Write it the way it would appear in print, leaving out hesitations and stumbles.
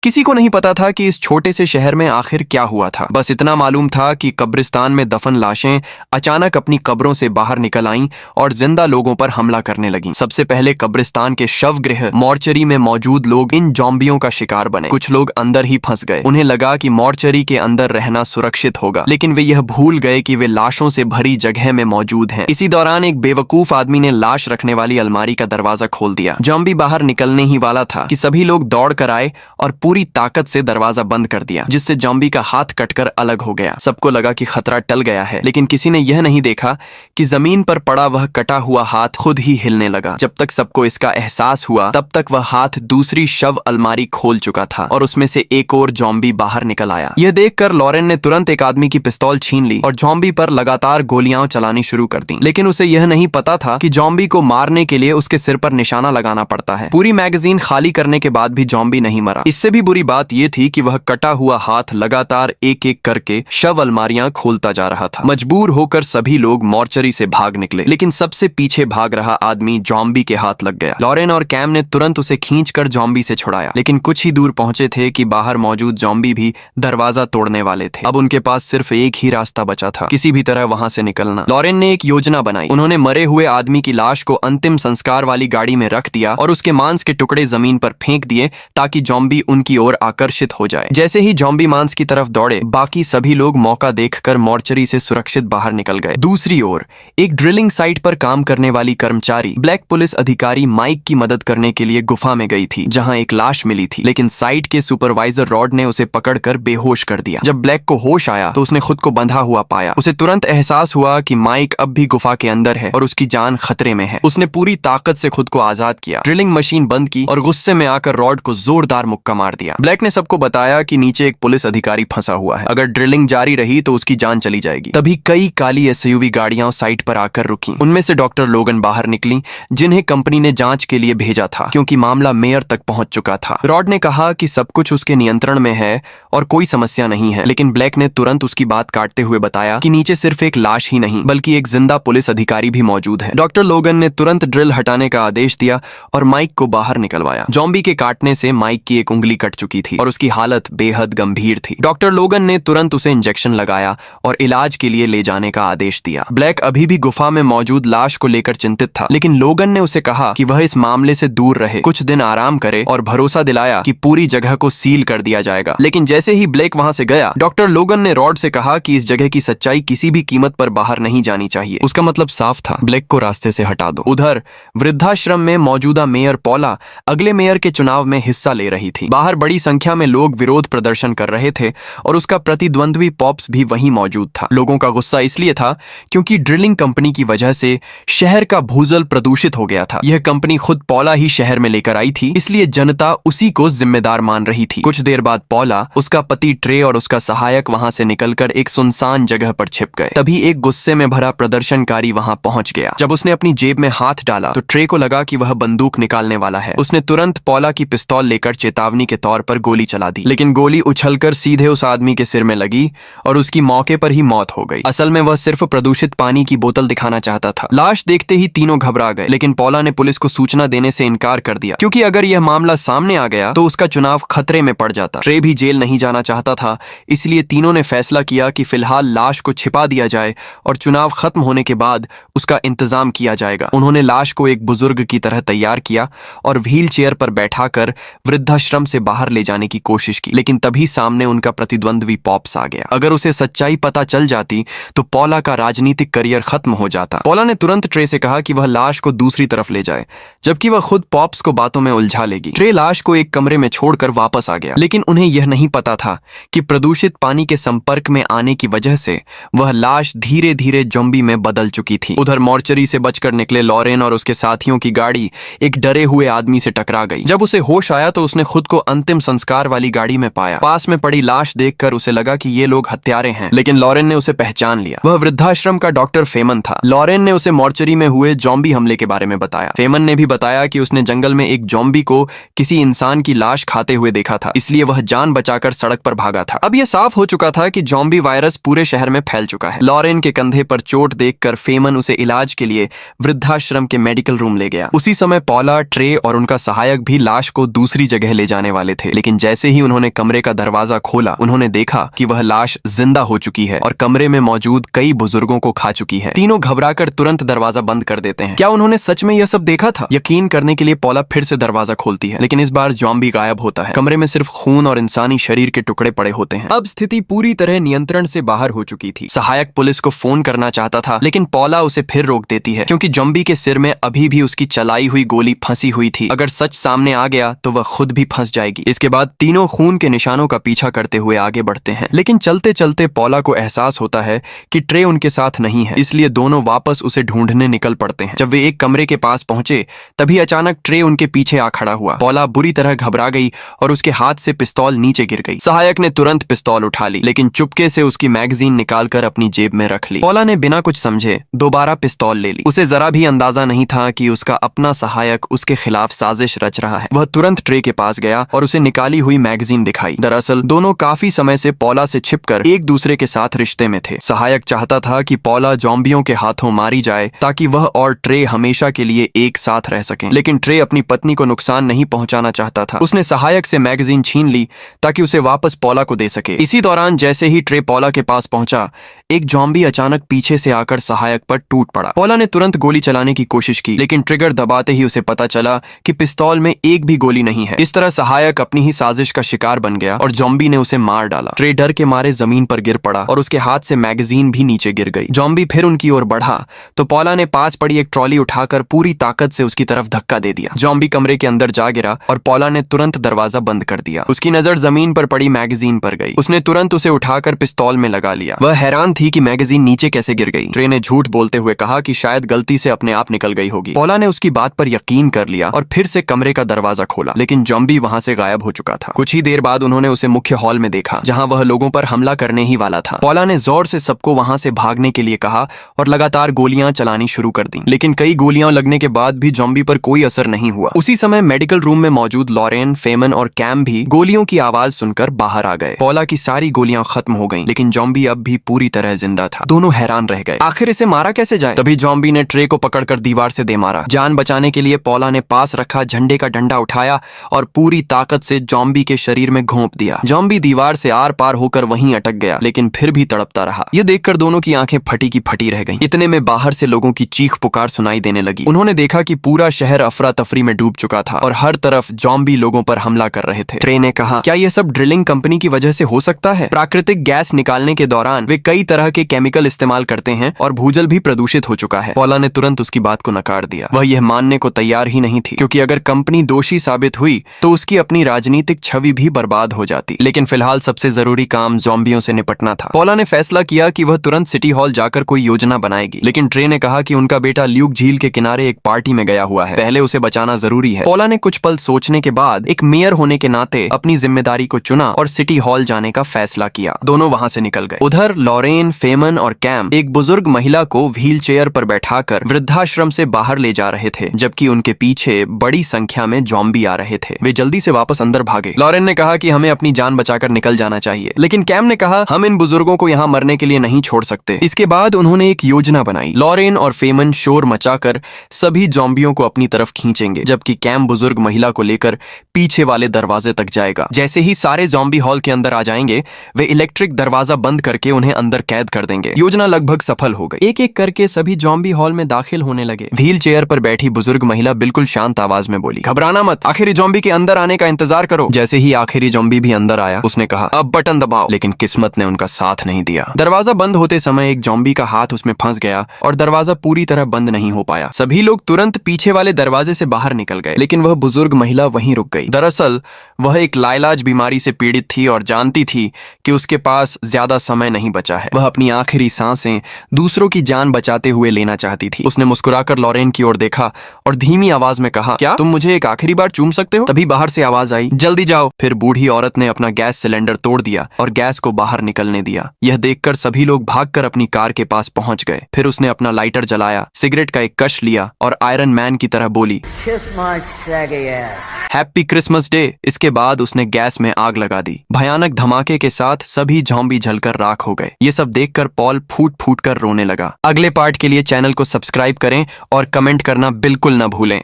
किसी को नहीं पता था कि इस छोटे से शहर में आखिर क्या हुआ था। बस इतना मालूम था कि कब्रिस्तान में दफन लाशें अचानक अपनी कब्रों से बाहर निकल आईं और जिंदा लोगों पर हमला करने लगीं। सबसे पहले कब्रिस्तान के शव गृह मॉर्चरी में मौजूद लोग इन जॉम्बियों का शिकार बने। कुछ लोग अंदर ही फंस गए। उन्हें लगा कि मॉर्चरी के अंदर रहना सुरक्षित होगा, लेकिन वे यह भूल गए कि वे लाशों से भरी जगह में मौजूद हैं। इसी दौरान एक बेवकूफ आदमी ने लाश रखने वाली अलमारी का दरवाजा खोल दिया। जॉम्बी बाहर निकलने ही वाला था कि सभी लोग दौड़ कर आए और पूरी ताकत से दरवाजा बंद कर दिया, जिससे जॉम्बी का हाथ कटकर अलग हो गया। सबको लगा कि खतरा टल गया है, लेकिन किसी ने यह नहीं देखा कि जमीन पर पड़ा वह कटा हुआ हाथ खुद ही हिलने लगा। जब तक सबको इसका एहसास हुआ, तब तक वह हाथ दूसरी शव अलमारी खोल चुका था और उसमें से एक और जॉम्बी बाहर निकल आया। यह देखकर लॉरेन ने तुरंत एक आदमी की पिस्तौल छीन ली और जॉम्बी पर लगातार गोलियां चलानी शुरू कर दी। लेकिन उसे यह नहीं पता था कि जॉम्बी को मारने के लिए उसके सिर पर निशाना लगाना पड़ता है। पूरी मैगजीन खाली करने के बाद भी जॉम्बी नहीं मरा। इससे भी बुरी बात यह थी कि वह कटा हुआ हाथ लगातार एक एक करके शव अलमारियां खोलता जा रहा था। मजबूर होकर सभी लोग मॉर्चरी से भाग निकले, लेकिन सबसे पीछे भाग रहा आदमी जॉम्बी के हाथ लग गया। लॉरेन और कैम ने तुरंत उसे खींचकर जॉम्बी से छुड़ाया, लेकिन कुछ ही दूर पहुंचे थे कि बाहर मौजूद जॉम्बी भी दरवाजा तोड़ने वाले थे। अब उनके पास सिर्फ एक ही रास्ता बचा था, किसी भी तरह वहां से निकलना। लॉरेन ने एक योजना बनाई। उन्होंने मरे हुए आदमी की लाश को अंतिम संस्कार वाली गाड़ी में रख दिया और उसके मांस के टुकड़े जमीन पर फेंक दिए ताकि जॉम्बी उनकी ओर आकर्षित हो जाए। जैसे ही जॉम्बी मांस की तरफ दौड़े, बाकी सभी लोग मौका देखकर मॉर्चरी से सुरक्षित बाहर निकल गए। दूसरी ओर एक ड्रिलिंग साइट पर काम करने वाली कर्मचारी ब्लैक पुलिस अधिकारी माइक की मदद करने के लिए गुफा में गई थी, जहां एक लाश मिली थी। लेकिन साइट के सुपरवाइजर रॉड ने उसे पकड़कर बेहोश कर दिया। जब ब्लैक को होश आया तो उसने खुद को बंधा हुआ पाया। उसे तुरंत एहसास हुआ कि माइक अब भी गुफा के अंदर है और उसकी जान खतरे में है। उसने पूरी ताकत से खुद को आजाद किया, ड्रिलिंग मशीन बंद की और गुस्से में आकर रॉड को जोरदार मुक्का मार दिया। ब्लैक ने सबको बताया कि नीचे एक पुलिस अधिकारी फंसा हुआ है, अगर ड्रिलिंग जारी रही तो उसकी जान चली जाएगी। तभी कई काली एसयूवी गाड़ियां साइट पर आकर रुकी। उनमें से डॉक्टर लोगन बाहर निकली, जिन्हें कंपनी ने जांच के लिए भेजा था, क्योंकि मामला मेयर तक पहुंच चुका था। रॉड ने कहा कि सब कुछ उसके नियंत्रण में है और कोई समस्या नहीं है, लेकिन ब्लैक ने तुरंत उसकी बात काटते हुए बताया कि नीचे सिर्फ एक लाश ही नहीं बल्कि एक जिंदा पुलिस अधिकारी भी मौजूद है। डॉक्टर लोगन ने तुरंत ड्रिल हटाने का आदेश दिया और माइक को बाहर निकलवाया। जॉम्बी के काटने से माइक की एक उंगली कट चुकी थी और उसकी हालत बेहद गंभीर थी। डॉक्टर लोगन ने तुरंत उसे इंजेक्शन लगाया और इलाज के लिए ले जाने का आदेश दिया। ब्लैक अभी भी गुफा में मौजूद लाश को लेकर चिंतित था, लेकिन लोगन ने उसे कहा कि वह इस मामले से दूर रहे, कुछ दिन आराम करे और भरोसा दिलाया कि पूरी जगह को सील कर दिया जाएगा। लेकिन जैसे ही ब्लैक वहां से गया, डॉक्टर लोगन ने रॉड से कहा कि इस जगह की सच्चाई किसी भी कीमत पर बाहर नहीं जानी चाहिए। उसका मतलब साफ था, ब्लैक को रास्ते से हटा दो। उधर वृद्धाश्रम में मौजूदा मेयर पॉला अगले मेयर के चुनाव में हिस्सा ले रही थी। बाहर बड़ी संख्या में लोग विरोध प्रदर्शन कर रहे थे और उसका प्रतिद्वंद्वी पॉप्स भी वहीं मौजूद था। लोगों का गुस्सा इसलिए था क्योंकि ड्रिलिंग कंपनी की वजह से शहर का भूजल प्रदूषित हो गया था। यह कंपनी खुद पॉला ही शहर में लेकर आई थी, इसलिए जनता उसी को जिम्मेदार मान रही थी। कुछ देर बाद पॉला, उसका पति ट्रे और उसका सहायक वहां से निकलकर एक सुनसान जगह पर छिप गए। तभी एक गुस्से में भरा प्रदर्शनकारी वहां पहुंच गया। जब उसने अपनी जेब में हाथ डाला तो ट्रे को लगा कि वह बंदूक निकालने वाला है। उसने तुरंत पॉला की पिस्तौल लेकर चेतावनी के तौर पर गोली चला दी, लेकिन गोली उछलकर सीधे उस आदमी के सिर में लगी और उसकी मौके पर ही मौत हो गई। असल में वह सिर्फ प्रदूषित पानी की बोतल दिखाना चाहता था। लाश देखते ही तीनों घबरा गए, लेकिन पॉला ने पुलिस को सूचना देने से इनकार कर दिया, क्योंकि अगर यह मामला सामने आ गया तो उसका चुनाव खतरे में पड़ जाता। ट्रे भी जेल नहीं जाना चाहता था, इसलिए तीनों ने फैसला किया कि फिलहाल लाश को छिपा दिया जाए और चुनाव खत्म होने के बाद उसका इंतजाम किया जाएगा। उन्होंने लाश को एक बुजुर्ग की तरह तैयार किया और व्हील चेयर पर बैठाकर वृद्धाश्रम से बाहर ले जाने की कोशिश की, लेकिन तभी सामने उनका प्रतिद्वंद्वी पॉप्स आ गया। अगर उसे सच्चाई पता चल जाती तो पॉला का राजनीतिक करियर खत्म हो जाता। पॉला ने तुरंत ट्रे से कहा कि वह लाश को दूसरी तरफ ले जाए, जबकि वह खुद पॉप्स को बातों में उलझा लेगी। ट्रे लाश को एक कमरे में छोड़कर वापस आ गया, लेकिन उन्हें यह नहीं पता था कि प्रदूषित पानी के संपर्क में आने की वजह से वह लाश धीरे धीरे जॉम्बी में बदल चुकी थी। उधर मॉर्चरी से बचकर निकले लॉरेन और उसके साथियों की गाड़ी एक डरे हुए आदमी से टकरा गई। जब उसे होश आया तो उसने खुद को अंतिम संस्कार वाली गाड़ी में पाया। पास में पड़ी लाश देखकर उसे लगा कि ये लोग हत्यारे हैं, लेकिन लॉरेन ने उसे पहचान लिया। वह वृद्धाश्रम का डॉक्टर फेमन था। लॉरेन ने उसे मॉर्चरी में हुए जॉम्बी हमले के बारे में बताया। फेमन ने भी बताया कि उसने जंगल में एक जॉम्बी को किसी इंसान की लाश खाते हुए देखा था, इसलिए वह जान बचाकर सड़क पर भागा था। अब यह साफ हो चुका था कि जॉम्बी वायरस पूरे शहर में फैल चुका है। लॉरेन के कंधे पर चोट देखकर फेमन उसे इलाज के लिए वृद्धाश्रम के मेडिकल रूम ले गया। उसी समय पॉला, ट्रे और उनका सहायक भी लाश को दूसरी जगह ले जाने वाले थे, लेकिन जैसे ही उन्होंने कमरे का दरवाजा खोला उन्होंने देखा कि वह लाश जिंदा हो चुकी है और कमरे में मौजूद कई बुजुर्गों को खा चुकी है। तीनों घबराकर तुरंत दरवाजा बंद कर देते हैं। क्या उन्होंने सच में यह सब देखा था? यकीन करने के लिए पॉला फिर से दरवाजा खोलती है, लेकिन इस बार ज़ॉम्बी गायब होता है। कमरे में सिर्फ खून और इंसानी शरीर के टुकड़े पड़े होते हैं। अब स्थिति पूरी तरह नियंत्रण से बाहर हो चुकी थी। सहायक पुलिस को फोन करना चाहता था, लेकिन पॉला उसे फिर रोक देती है क्योंकि ज़ॉम्बी के सिर में अभी भी उसकी चलाई हुई गोली फंसी हुई थी। अगर सच सामने आ गया तो वह खुद भी फंस जाएगी। इसके बाद तीनों खून के निशानों का पीछा करते हुए आगे बढ़ते हैं, लेकिन चलते चलते पॉला को एहसास होता है कि ट्रे उनके साथ नहीं है, इसलिए दोनों वापस उसे ढूंढने निकल पड़ते हैं। जब वे एक कमरे के पास पहुंचे तभी अचानक ट्रे उनके पीछे आ खड़ा हुआ। पॉला बुरी तरह घबरा गई और उसके हाथ से पिस्तौल नीचे गिर गई। सहायक ने तुरंत पिस्तौल उठा ली, लेकिन चुपके से उसकी मैगजीन निकालकर अपनी जेब में रख ली। पॉला ने बिना कुछ समझे दोबारा पिस्तौल ले ली। उसे जरा भी अंदाजा नहीं था कि उसका अपना सहायक उसके खिलाफ साजिश रच रहा है। वह तुरंत ट्रे के पास गया और उसे निकाली हुई मैगजीन दिखाई। दरअसल दोनों काफी समय से पॉला से छिपकर एक दूसरे के साथ रिश्ते में थे। सहायक चाहता था कि पॉला ज़ॉम्बियों के हाथों मारी जाए ताकि वह और ट्रे हमेशा के लिए एक साथ रह सकें, लेकिन ट्रे अपनी पत्नी को नुकसान नहीं पहुंचाना चाहता था। उसने सहायक से मैगजीन छीन ली ताकि उसे वापस पॉला को दे सके। इसी दौरान जैसे ही ट्रे पॉला के पास पहुंचा, एक ज़ॉम्बी अचानक पीछे से आकर सहायक पर टूट पड़ा। पॉला ने तुरंत गोली चलाने की कोशिश की, लेकिन ट्रिगर दबाते ही उसे पता चला कि पिस्तौल में एक भी गोली नहीं है। इस तरह सहायक अपनी ही साजिश का शिकार बन गया और ज़ॉम्बी ने उसे मार डाला। ट्रे डर के मारे जमीन पर गिर पड़ा और उसके हाथ से मैगजीन भी नीचे गिर गई। ज़ॉम्बी फिर उनकी ओर बढ़ा तो पॉला ने पास पड़ी एक ट्रॉली उठाकर पूरी ताकत से उसकी तरफ धक्का दे दिया। ज़ॉम्बी कमरे के अंदर जा गिरा और पॉला ने तुरंत दरवाजा बंद कर दिया। उसकी नजर जमीन पर पड़ी मैगजीन पर गई। उसने तुरंत उसे उठाकर पिस्तौल में लगा लिया। वह हैरान थी कि मैगजीन नीचे कैसे गिर गई। ट्रे ने झूठ बोलते हुए कहा कि शायद गलती से अपने आप निकल गई होगी। पॉला ने उसकी बात पर यकीन कर लिया और फिर से कमरे का दरवाजा खोला, लेकिन ज़ॉम्बी वहां से गायब हो चुका था। कुछ ही देर बाद उन्होंने उसे मुख्य हॉल में देखा जहां वह लोगों पर हमला करने ही वाला था। पॉला ने जोर से सबको वहां से भागने के लिए कहा और लगातार गोलियां चलानी शुरू कर दी, लेकिन कई गोलियां लगने के बाद भी ज़ॉम्बी पर कोई असर नहीं हुआ। उसी समय मेडिकल रूम में मौजूद लॉरेन, फेमन और कैम भी गोलियों की आवाज सुनकर बाहर आ गए। पॉला की सारी गोलियां खत्म हो गईं, लेकिन ज़ॉम्बी अब भी पूरी तरह जिंदा था। दोनों हैरान रह गए, आखिर इसे मारा कैसे जाए? तभी ज़ॉम्बी ने ट्रे को पकड़कर दीवार से दे मारा। जान बचाने के लिए पॉला ने पास रखा झंडे का डंडा उठाया और पूरी ताकत से ज़ॉम्बी के शरीर में घोंप दिया। ज़ॉम्बी दीवार से आर पार होकर वहीं अटक गया, लेकिन फिर भी तड़पता रहा। यह देखकर दोनों की आंखें फटी की फटी रह गईं। इतने में बाहर से लोगों की चीख पुकार सुनाई देने लगी। उन्होंने देखा कि पूरा शहर अफरा तफरी में डूब चुका था और हर तरफ ज़ॉम्बी लोगों पर हमला कर रहे थे। ट्रे ने कहा, क्या यह सब ड्रिलिंग कंपनी की वजह से हो सकता है? प्राकृतिक गैस निकालने के दौरान वे कई तरह के केमिकल इस्तेमाल करते हैं और भूजल भी प्रदूषित हो चुका है। पॉला ने तुरंत उसकी बात को नकार दिया। वह यह मानने को तैयार ही नहीं थी, क्योंकि अगर कंपनी दोषी साबित हुई तो उसकी अपनी राजनीतिक छवि भी बर्बाद हो जाती। लेकिन फिलहाल सबसे जरूरी काम ज़ॉम्बियों से निपटना था। पॉला ने फैसला किया कि वह तुरंत सिटी हॉल जाकर कोई योजना बनाएगी, लेकिन ट्रे ने कहा कि उनका बेटा ल्यूक झील के किनारे एक पार्टी में गया हुआ है, पहले उसे बचाना जरूरी है। पॉला ने कुछ पल सोचने के बाद एक मेयर होने के नाते अपनी जिम्मेदारी को चुना और सिटी हॉल जाने का फैसला किया। दोनों वहां से निकल गए। उधर लॉरेन, फेमन और कैम एक बुजुर्ग महिला को व्हील चेयर पर बैठाकर वृद्धाश्रम से बाहर ले जा रहे थे, जबकि उनके पीछे बड़ी संख्या में ज़ॉम्बी आ रहे थे। वे जल्दी से वापस अंदर भागे। लॉरेन ने कहा कि हमें अपनी जान बचाकर निकल जाना चाहिए, लेकिन कैम ने कहा, हम इन बुजुर्गों को यहाँ मरने के लिए नहीं छोड़ सकते। इसके बाद उन्होंने एक योजना बनाई। लॉरेन और फेमन शोर मचाकर सभी ज़ॉम्बियों को अपनी तरफ खींचेंगे, जबकि कैम बुजुर्ग महिला को लेकर पीछे वाले दरवाजे तक जाएगा। जैसे ही सारे ज़ॉम्बी हॉल के अंदर आ जाएंगे, वे इलेक्ट्रिक दरवाजा बंद करके उन्हें अंदर कैद कर देंगे। योजना लगभग सफल हो गई। एक एक करके सभी ज़ॉम्बी हॉल में दाखिल होने लगे। व्हील चेयर पर बैठी बुजुर्ग महिला बिल्कुल शांत आवाज में बोली, घबराना मत, आखिरी ज़ॉम्बी के अंदर आने का इंतजार करो। जैसे ही आखिरी ज़ॉम्बी भी अंदर आया, उसने कहा, अब बटन दबाओ, लेकिन किस्मत ने उनका साथ नहीं दिया। दरवाजा बंद होते समय एक ज़ॉम्बी का हाथ उसमें फंस गया और दरवाजा पूरी तरह बंद नहीं हो पाया। सभी लोग तुरंत पीछे वाले दरवाजे से बाहर निकल गए, लेकिन वह बुजुर्ग महिला वहीं रुक गई। दरअसल वह एक लाइलाज बीमारी से पीड़ित थी और जानती थी कि उसके पास ज्यादा समय नहीं बचा है। वह अपनी आखिरी सांसें दूसरों की जान बचाते हुए लेना चाहती थी। उसने मुस्कुराकर लॉरेन की ओर देखा और धीमी आवाज में कहा, क्या तुम मुझे एक आखिरी बार चूम सकते हो? तभी बाहर से आवाज आई, जल्दी जाओ। फिर बूढ़ी औरत ने अपना गैस सिलेंडर तोड़ दिया और गैस को बाहर निकलने दिया। यह देखकर सभी लोग भागकर अपनी कार के पास पहुंच गए। फिर उसने अपना लाइटर जलाया, सिगरेट का एक कश लिया और आयरन मैन की तरह बोली, हैप्पी क्रिसमस डे। इसके बाद उसने गैस में आग लगा दी। भयानक धमाके के साथ सभी ज़ॉम्बी जलकर राख हो गए। ये सब देखकर पॉल फूट फूट कर रोने लगा। अगले पार्ट के लिए चैनल को सब्सक्राइब करें और कमेंट करना बिल्कुल न भूलें।